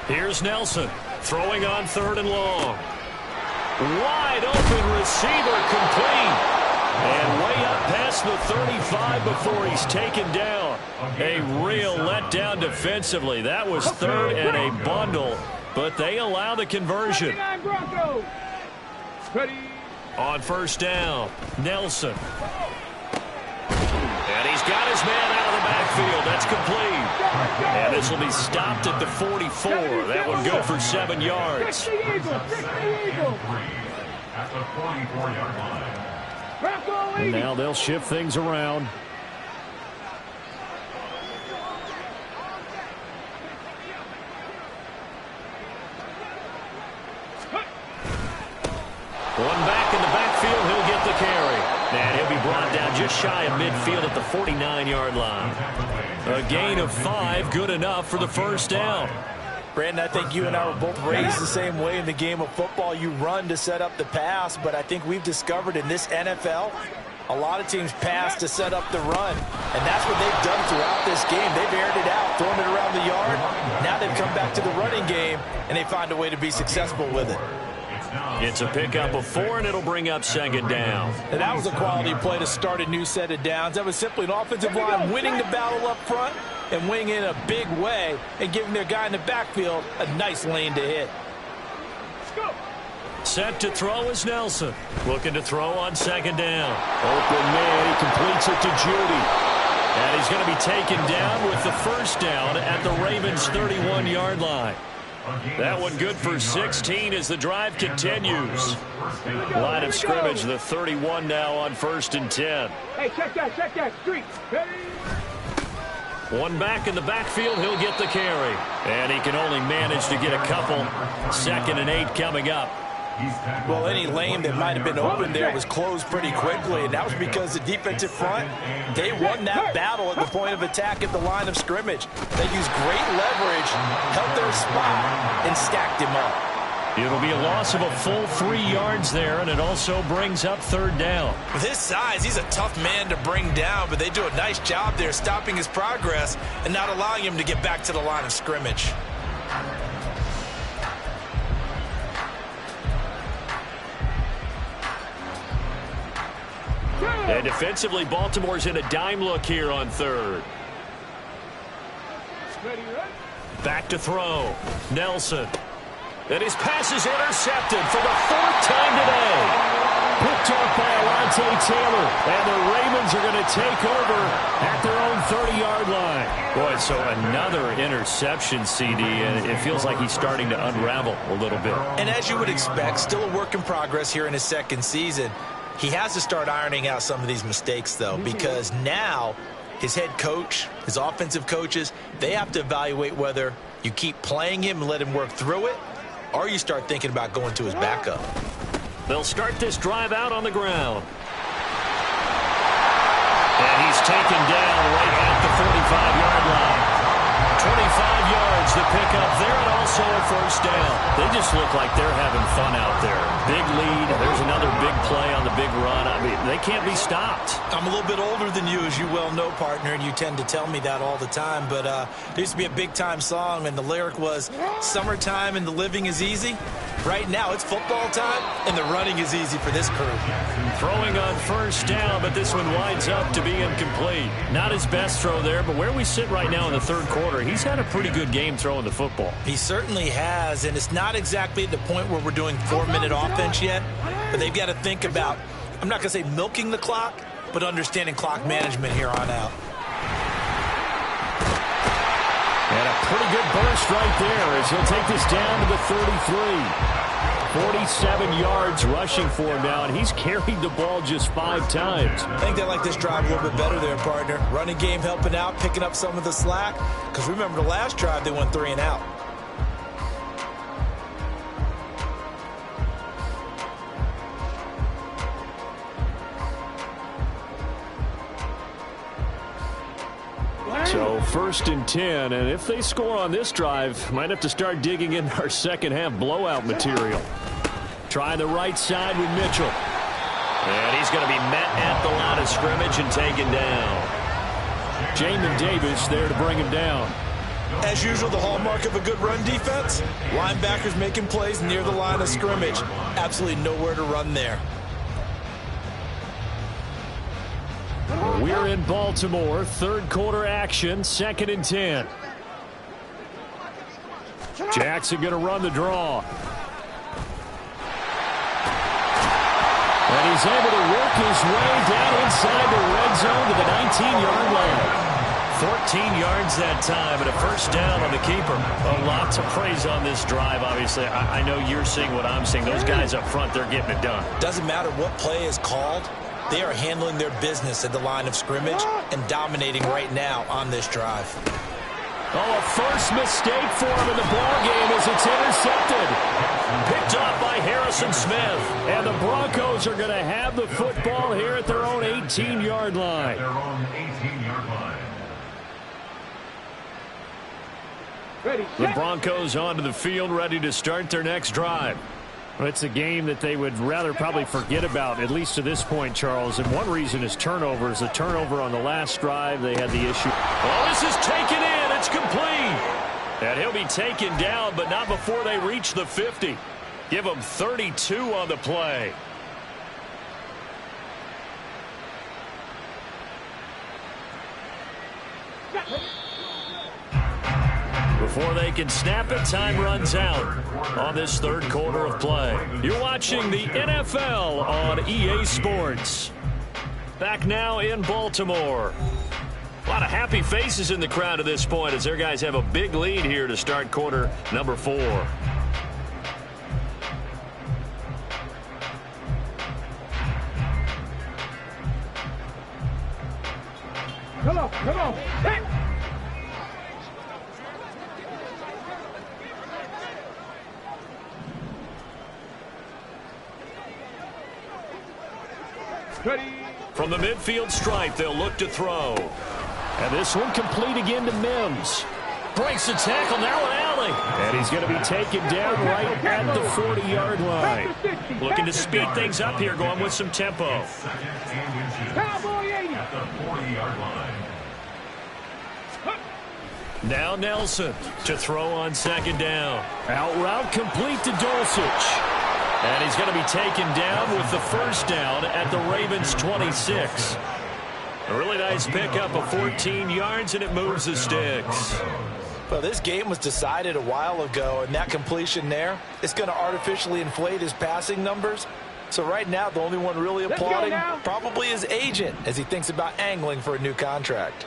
Speaker 1: Here's Nelson throwing on 3rd and long. Wide open receiver complete. And way up past the 35 before he's taken down. A real letdown defensively. That was third and a bundle, but they allow the conversion. On first down, Nelson. And he's got his man out of the backfield. That's complete. And this will be stopped at the 44. That one good for 7 yards.
Speaker 5: At the 44-yard line.
Speaker 4: And now they'll shift things around.
Speaker 1: One back in the backfield, he'll get the carry. And he'll be brought down just shy of midfield at the 49-yard line. A gain of 5, good enough for the first down.
Speaker 2: Brandon, I think you and I were both raised the same way in the game of football. You run to set up the pass, but I think we've discovered in this NFL, a lot of teams pass to set up the run, and that's what they've done throughout this game. They've aired it out, thrown it around the yard. Now they've come back to the running game, and they find a way to be successful with it.
Speaker 1: It's a pickup of 4, and it'll bring up second down.
Speaker 2: And that was a quality play to start a new set of downs. That was simply an offensive line winning the battle up front and winning in a big way and giving their guy in the backfield a nice lane to hit.
Speaker 1: Set to throw is Nelson. Looking to throw on second down. Open man, he completes it to Judy. And he's going to be taken down with the first down at the Ravens' 31-yard line. That one good for 16 as the drive continues. Line of scrimmage, the 31 now on 1st and 10.
Speaker 3: Hey, check that, street. Ready?
Speaker 1: One back in the backfield, he'll get the carry. And he can only manage to get a couple. 2nd and 8 coming up.
Speaker 2: Well, any lane that might have been open there was closed pretty quickly, and that was because the defensive front, they won that battle at the point of attack at the line of scrimmage. They used great leverage, held their spot, and stacked him up.
Speaker 1: It'll be a loss of a full 3 yards there, and it also brings up 3rd down.
Speaker 2: With his size, he's a tough man to bring down, but they do a nice job there stopping his progress and not allowing him to get back to the line of scrimmage.
Speaker 1: And defensively, Baltimore's in a dime look here on 3rd. Back to throw. Nelson. And his pass is intercepted for the 4th time today.
Speaker 4: Picked off by Alontae Taylor. And the Ravens are going to take over at their own 30-yard line.
Speaker 1: Boy, so another interception, CD, and it feels like he's starting to unravel a little bit.
Speaker 2: And as you would expect, still a work in progress here in his 2nd season. He has to start ironing out some of these mistakes, though, because now his head coach, his offensive coaches, they have to evaluate whether you keep playing him and let him work through it, or you start thinking about going to his backup.
Speaker 1: They'll start this drive out on the ground. And he's taken down right at the 45-yard line. 25 yards to pick up there, and also a 1st down. They just look like they're having fun out there. Big lead. There's another big play on the big run. I mean, they can't be stopped.
Speaker 2: I'm a little bit older than you, as you well know, partner, and you tend to tell me that all the time. But there used to be a big-time song, and the lyric was, "Summertime and the living is easy." Right now, it's football time, and the running is easy for this crew.
Speaker 1: Throwing on 1st down, but this one winds up to be incomplete. Not his best throw there, but where we sit right now in the 3rd quarter, he's had a pretty good game throwing the football.
Speaker 2: He certainly has, and it's not exactly at the point where we're doing 4-minute offense yet, but they've got to think about, I'm not going to say milking the clock, but understanding clock management here on out.
Speaker 4: And a pretty good burst right there as he'll take this down to the 33. 47 yards rushing for him now, and he's carried the ball just 5 times.
Speaker 2: I think they like this drive a little bit better there, partner. Running game helping out, picking up some of the slack. Because remember the last drive, they went 3 and out.
Speaker 4: So 1st and 10, and if they score on this drive, might have to start digging in our second half blowout material. Trying the right side with Mitchell.
Speaker 1: And he's going to be met at the line of scrimmage and taken down.
Speaker 4: Jamin Davis there to bring him down.
Speaker 2: As usual, the hallmark of a good run defense, linebackers making plays near the line of scrimmage. Absolutely nowhere to run there.
Speaker 4: We're in Baltimore, third quarter action, 2nd and 10. Jackson going to run the draw. And he's able to work his way down inside the red zone to the 19-yard line.
Speaker 1: 14 yards that time and a first down on the keeper. A lot to praise on this drive, obviously. I know you're seeing what I'm seeing. Those guys up front, they're getting it done.
Speaker 2: Doesn't matter what play is called. They are handling their business at the line of scrimmage and dominating right now on this drive.
Speaker 4: Oh, a first mistake for him in the ball game as it's intercepted.
Speaker 1: Picked off by Harrison Smith.
Speaker 4: And the Broncos are going to have the football here at their own 18-yard line.
Speaker 5: Their own 18-yard line.
Speaker 4: The Broncos onto the field, ready to start their next drive. Well, it's a game that they would rather probably forget about, at least to this point, Charles. And one reason is turnovers. A turnover on the last drive, they had the issue.
Speaker 1: Oh, this is taken in. It's complete. And he'll be taken down, but not before they reach the 50. Give him 32 on the play. Before they can snap it, time runs out on this third quarter of play. You're watching the NFL on EA Sports. Back now in Baltimore. A lot of happy faces in the crowd at this point as their guys have a big lead here to start quarter number 4.
Speaker 3: Come on, come on. Hey! Ready.
Speaker 1: From the midfield stripe, they'll look to throw.
Speaker 4: And this one complete again to Mims.
Speaker 1: Breaks the tackle, now an alley.
Speaker 4: And he's going to be taken down right at the 40-yard line.
Speaker 1: Looking to speed things up here, going with some tempo.
Speaker 3: Cowboy 80.
Speaker 5: At the 40-yard line.
Speaker 1: Now Nelson to throw on second down.
Speaker 4: Out route complete to Dulcich.
Speaker 1: And he's going to be taken down with the first down at the Ravens' 26. A really nice pickup of 14 yards, and it moves the sticks.
Speaker 2: Well, this game was decided a while ago, and that completion there is going to artificially inflate his passing numbers. So right now, the only one really applauding probably his agent as he thinks about angling for a new contract.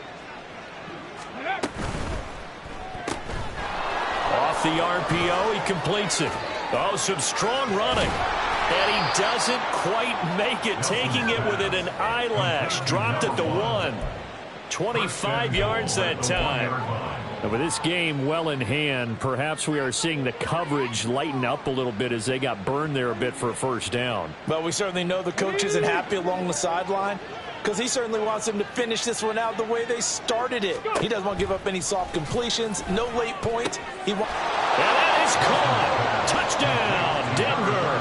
Speaker 1: Off the RPO, he completes it. Oh, some strong running. And he doesn't quite make it, taking it within an eyelash. Dropped at the 1. 25 yards that time.
Speaker 4: And with this game well in hand, perhaps we are seeing the coverage lighten up a little bit as they got burned there a bit for a first down.
Speaker 2: But we certainly know the coach isn't happy along the sideline because he certainly wants them to finish this one out the way they started it. He doesn't want to give up any soft completions, no late points. And
Speaker 1: that is caught. Touchdown, Denver.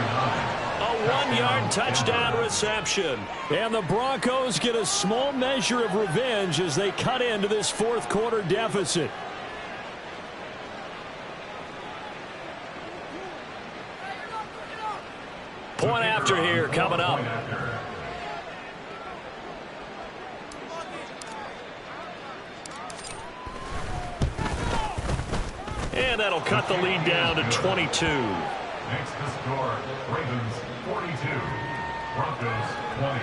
Speaker 1: A 1-yard touchdown reception.
Speaker 4: And the Broncos get a small measure of revenge as they cut into this fourth quarter deficit.
Speaker 1: Point after here coming up. And that'll cut the lead down to 22.
Speaker 5: Next to score, Ravens 42, Broncos 20.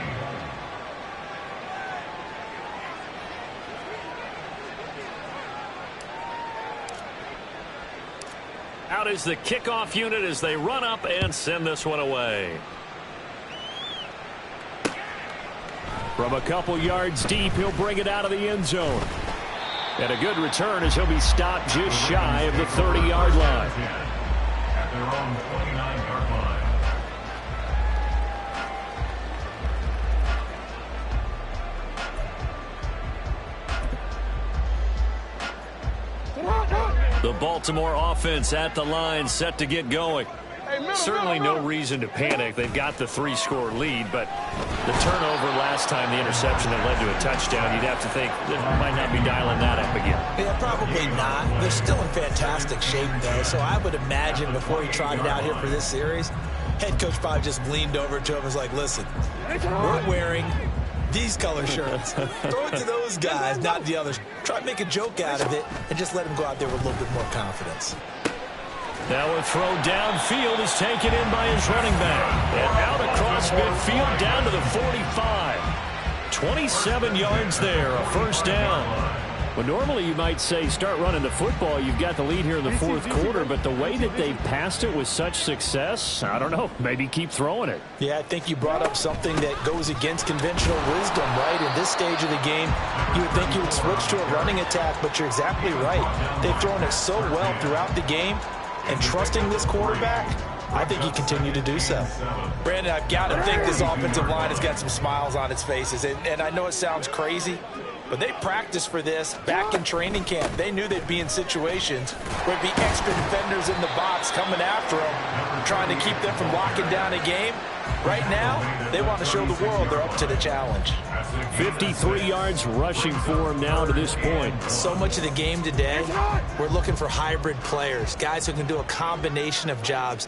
Speaker 1: Out is the kickoff unit as they run up and send this one away.
Speaker 4: From a couple yards deep, he'll bring it out of the end zone. And a good return as he'll be stopped just shy of the 30-yard line.
Speaker 5: At their own 29-yard
Speaker 1: line. The Baltimore offense at the line, set to get going. Certainly no reason to panic. They've got the 3-score lead, but the turnover last time, the interception that led to a touchdown, you'd have to think they might not be dialing that up again.
Speaker 2: Yeah, probably not. They're still in fantastic shape, though, so I would imagine before he trotted out here for this series, head coach probably just leaned over to him and was like, listen, we're wearing these color shirts. Throw it to those guys, not the others. Try to make a joke out of it and just let them go out there with a little bit more confidence.
Speaker 1: Now a throw downfield is taken in by his running back. And out across midfield down to the 45. 27 yards there, a first down.
Speaker 4: Well, normally you might say start running the football. You've got the lead here in the fourth quarter, but the way that they've passed it with such success, I don't know, maybe keep throwing it.
Speaker 2: Yeah, I think you brought up something that goes against conventional wisdom, right? In this stage of the game, you would think you would switch to a running attack, but you're exactly right. They've thrown it so well throughout the game, and trusting this quarterback, I think he continued to do so. Brandon, I've got to think this offensive line has got some smiles on its faces, and I know it sounds crazy, but they practiced for this back in training camp. They knew they'd be in situations where there'd be extra defenders in the box coming after them, trying to keep them from locking down a game. Right now, they want to show the world they're up to the challenge.
Speaker 4: 53 yards rushing for him now to this point.
Speaker 2: So much of the game today, we're looking for hybrid players, guys who can do a combination of jobs.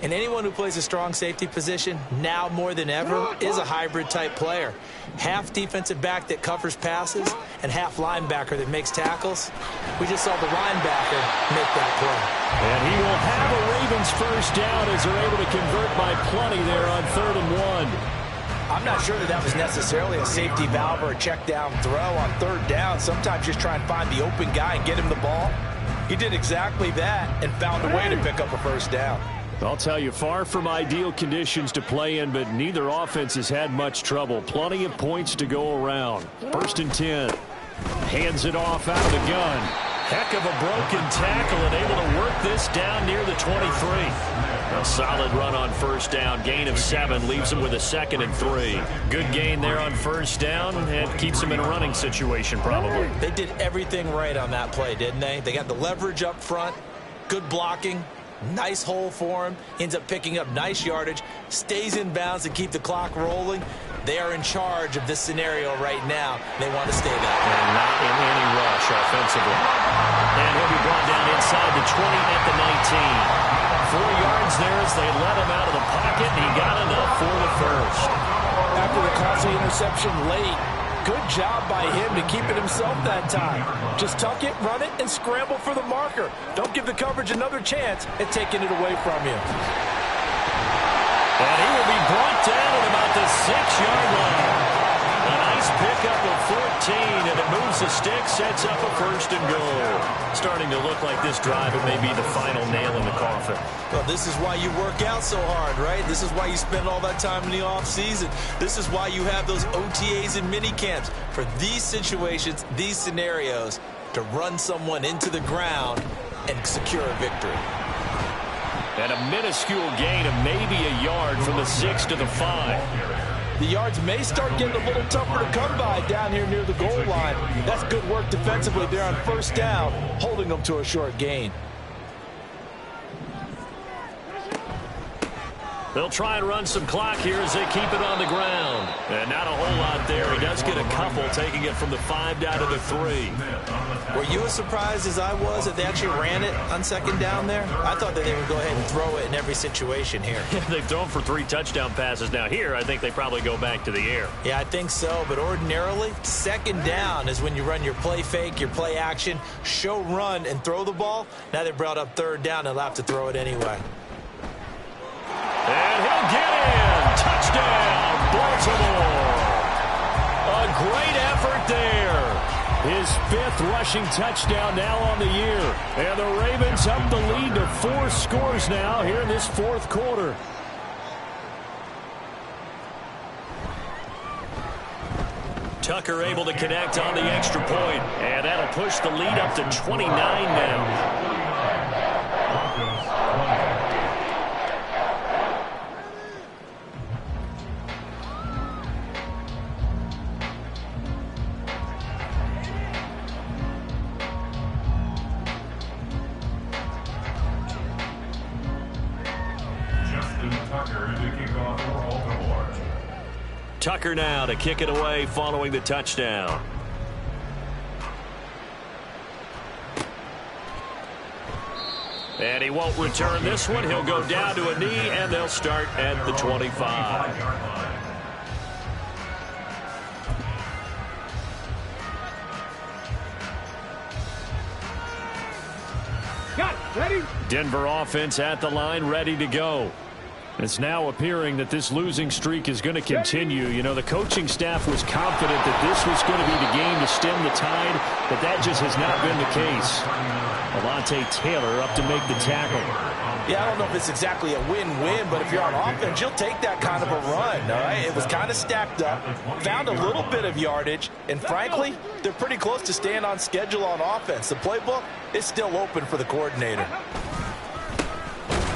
Speaker 2: And anyone who plays a strong safety position, now more than ever, is a hybrid type player. Half defensive back that covers passes and half linebacker that makes tackles. We just saw the linebacker make that play.
Speaker 4: And he will have a Ravens first down as they're able to convert by plenty there on 3rd and 1.
Speaker 2: I'm not sure that was necessarily a safety valve or a check down throw on 3rd down. Sometimes just try and find the open guy and get him the ball. He did exactly that and found a way to pick up a first down.
Speaker 4: I'll tell you, far from ideal conditions to play in, but neither offense has had much trouble. Plenty of points to go around. 1st and 10. Hands it off out of the gun.
Speaker 1: Heck of a broken tackle and able to work this down near the 23. A solid run on first down. Gain of 7 leaves him with a 2nd and 3. Good gain there on first down and keeps him in a running situation probably.
Speaker 2: They did everything right on that play, didn't they? They got the leverage up front, good blocking, nice hole for him, ends up picking up nice yardage, stays in bounds to keep the clock rolling. They are in charge of this scenario right now. They want to stay that way.
Speaker 1: And not in any rush offensively. And he'll be brought down inside the 20 at the 19. 4 yards there as they let him out of the pocket, and he got enough for the first.
Speaker 2: After the costly interception late, good job by him to keep it himself that time. Just tuck it, run it, and scramble for the marker. Don't give the coverage another chance at taking it away from you.
Speaker 1: And he will be brought down at about the 6-yard line. A nice pickup of 14, and it moves the stick, sets up a 1st and goal. Starting to look like this drive, it may be the final nail in the coffin.
Speaker 2: Well, this is why you work out so hard, right? This is why you spend all that time in the offseason. This is why you have those OTAs and mini camps. For these situations, these scenarios, to run someone into the ground and secure a victory.
Speaker 1: And a minuscule gain of maybe a yard from the 6 to the 5.
Speaker 2: The yards may start getting a little tougher to come by down here near the goal line. That's good work defensively there on first down, holding them to a short gain.
Speaker 1: They'll try and run some clock here as they keep it on the ground. And not a whole lot there. He does get a couple, taking it from the 5 down to the 3.
Speaker 2: Were you as surprised as I was that they actually ran it on 2nd down there? I thought that they would go ahead and throw it in every situation here.
Speaker 1: They've thrown for 3 touchdown passes. Now here, I think they probably go back to the air.
Speaker 2: Yeah, I think so. But ordinarily, 2nd down is when you run your play fake, your play action, show run, and throw the ball. Now they brought up 3rd down. They'll have to throw it anyway.
Speaker 1: And he'll get in. Touchdown, Baltimore. A great effort there.
Speaker 4: His 5th rushing touchdown now on the year. And the Ravens up the lead to 4 scores now here in this 4th quarter.
Speaker 1: Tucker able to connect on the extra point. And that'll push the lead up to 29 now. Tucker now to kick it away following the touchdown. And he won't return this one. He'll go down to a knee, and they'll start at the 25.
Speaker 3: Got it. Ready?
Speaker 4: Denver offense at the line, ready to go. It's now appearing that this losing streak is going to continue. You know, the coaching staff was confident that this was going to be the game to stem the tide, but that just has not been the case. Alontae Taylor up to make the tackle.
Speaker 2: Yeah, I don't know if it's exactly a win-win, but if you're on offense, you'll take that kind of a run, all right? It was kind of stacked up, found a little bit of yardage, and frankly, they're pretty close to staying on schedule on offense. The playbook is still open for the coordinator.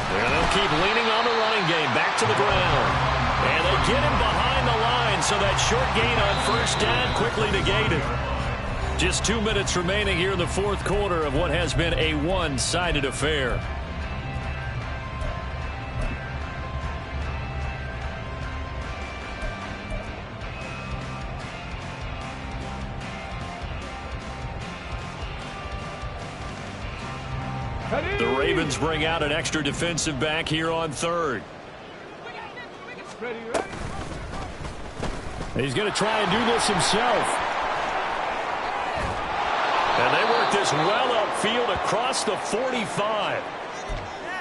Speaker 1: There they'll keep leaning on the running game, back to the ground. And they get him behind the line, so that short gain on first down quickly negated. Just 2 minutes remaining here in the fourth quarter of what has been a one-sided affair. The Ravens bring out an extra defensive back here on third.
Speaker 3: Ready, ready?
Speaker 4: He's going to try and do this himself.
Speaker 1: And they work this well upfield across the 45.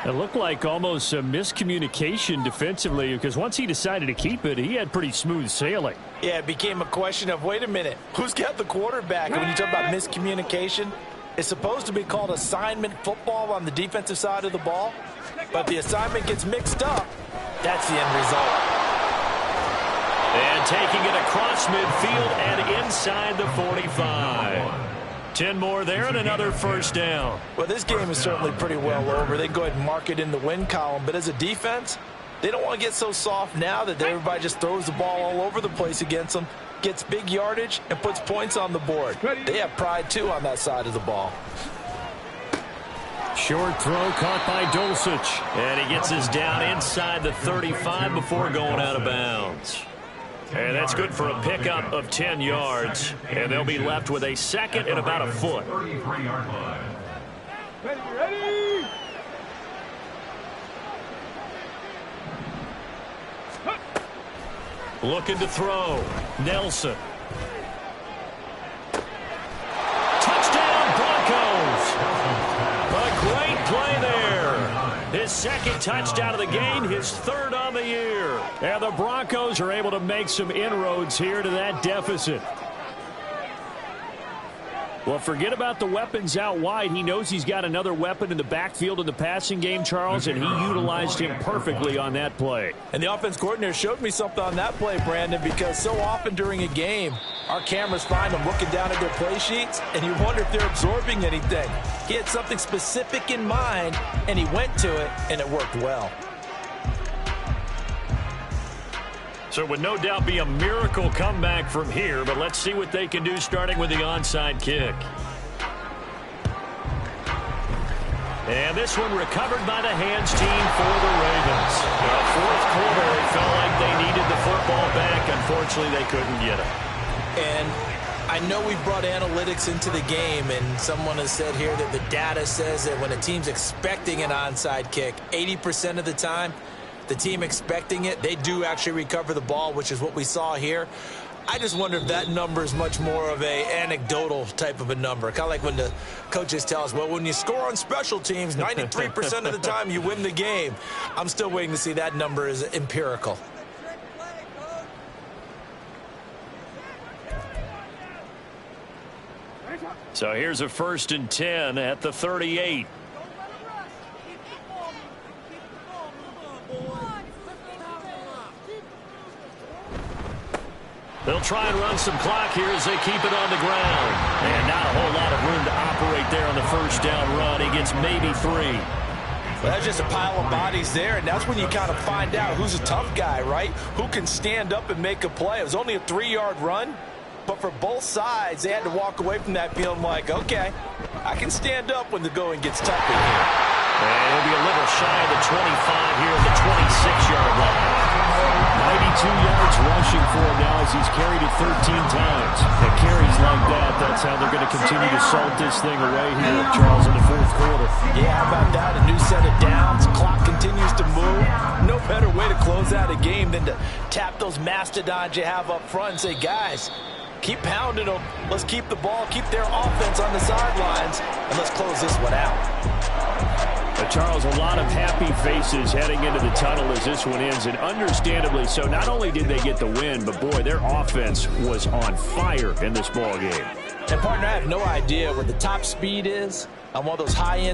Speaker 4: It looked like almost a miscommunication defensively, because once he decided to keep it, he had pretty smooth sailing.
Speaker 2: Yeah, it became a question of, wait a minute, who's got the quarterback? And when you talk about miscommunication, it's supposed to be called assignment football on the defensive side of the ball, but the assignment gets mixed up. That's the end result.
Speaker 1: And taking it across midfield and inside the 45. 10 more there and another first down.
Speaker 2: Well, this game is certainly pretty well over. They can go ahead and mark it in the win column, but as a defense, they don't want to get so soft now that everybody just throws the ball all over the place against them, gets big yardage, and puts points on the board. They have pride, too, on that side of the ball.
Speaker 4: Short throw caught by Dulcich.
Speaker 1: And he gets us down inside the 35 before going out of bounds. And that's good for a pickup of 10 yards. And they'll be left with a second and about a foot.
Speaker 5: 33-yard line.
Speaker 3: Ready, ready?
Speaker 1: Looking to throw. Nelson. Touchdown, Broncos. A great play there. His second touchdown of the game, his third on the year.
Speaker 4: And the Broncos are able to make some inroads here to that deficit. Well, forget about the weapons out wide. He knows he's got another weapon in the backfield in the passing game, Charles, and he utilized him perfectly on that play.
Speaker 2: And the offense coordinator showed me something on that play, Brandon, because so often during a game, our cameras find them looking down at their play sheets, and you wonder if they're absorbing anything. He had something specific in mind, and he went to it, and it worked well.
Speaker 1: So it would no doubt be a miracle comeback from here, but let's see what they can do starting with the onside kick. And this one recovered by the hands team for the Ravens. Fourth quarter, it felt like they needed the football back. Unfortunately, they couldn't get it.
Speaker 2: And I know we've brought analytics into the game, and someone has said here that the data says that when a team's expecting an onside kick, 80% of the time, the team expecting it, they do actually recover the ball, which is what we saw here. I just wonder if that number is much more of a anecdotal type of a number. Kind of like when the coaches tell us, well, when you score on special teams, 93% of the time you win the game. I'm still waiting to see that number is empirical.
Speaker 1: So here's a 1st and 10 at the 38. They'll try and run some clock here as they keep it on the ground. And not a whole lot of room to operate there on the first down run. He gets maybe 3.
Speaker 2: Well, that's just a pile of bodies there, and that's when you kind of find out who's a tough guy, right? Who can stand up and make a play. It was only a 3-yard run, but for both sides, they had to walk away from that feeling like, okay, I can stand up when the going gets tough in here.
Speaker 1: And it'll be a little shy of the 25 here at the 26-yard line.
Speaker 4: yards rushing for him now as he's carried it 13 times. At carries like that, that's how they're going to continue to salt this thing away here, Charles, in the fourth quarter.
Speaker 2: Yeah, how about that? A new set of downs. Clock continues to move. No better way to close out a game than to tap those mastodons you have up front and say, guys, keep pounding them. Let's keep the ball, keep their offense on the sidelines, and let's close this one out.
Speaker 4: Charles, a lot of happy faces heading into the tunnel as this one ends, and understandably so. Not only did they get the win, but boy, their offense was on fire in this ball game.
Speaker 2: And partner, I have no idea what the top speed is on one of those high-end